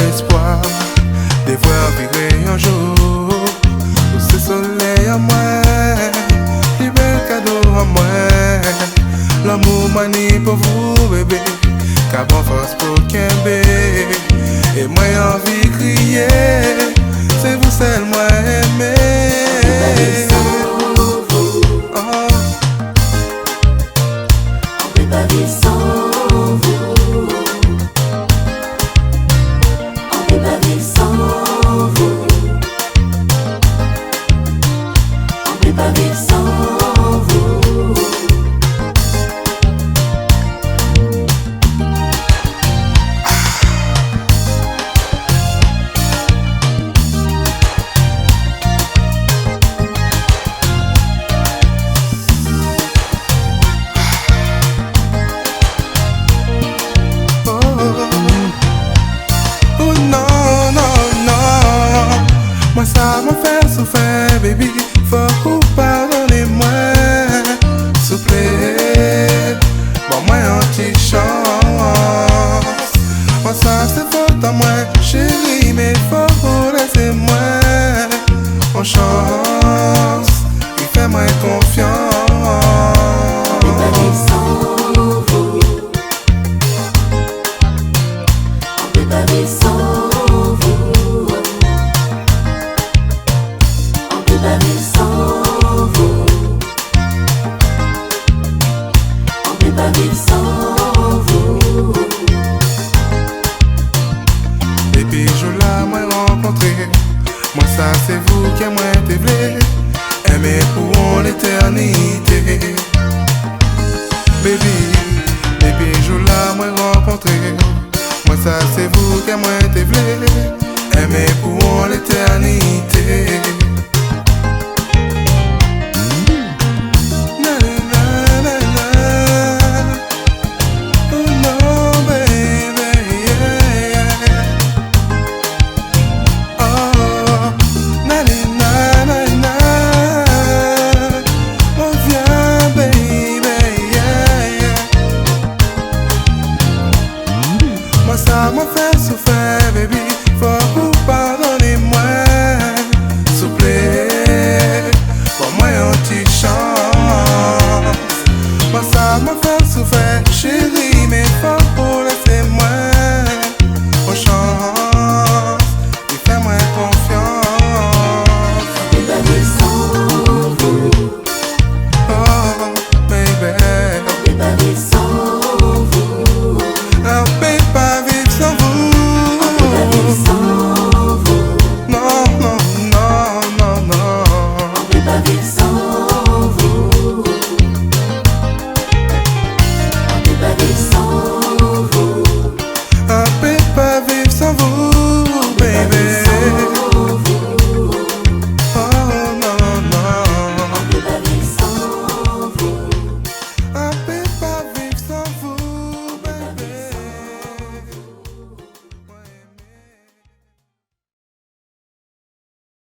espoir de voir virer un jour où ce soleil à moi, les bel cadeau à moi. L'amour manie pour vous bébé, car bon force pour qu'un bébé. Et moi envie de crier, c'est vous seul moi aimé. On peut pas vivre sans vous. On peut pas vivre sans vous. On peut pas vivre sans vous. Moi ça m'a fait souffrir, baby. Faut vous pardonnez-moi, s'il vous plaît. Bon, moi un petit chance. Moi ça c'est faute à moi, chérie, mais faut vous laisser moi en chance. Il fait moi confiance. On peut pas vivre sans vous. On peut pas vivre sans vous. On peut pas vivre sans vous. On peut pas vivre sans vous. Depuis je l'ai moi rencontré, moi ça c'est vous qui moi t'ai voulu, aimer pour l'éternité. Baby, depuis je l'ai moi rencontré, moi ça c'est vous qui moi t'ai voulu, aimer pour l'éternité.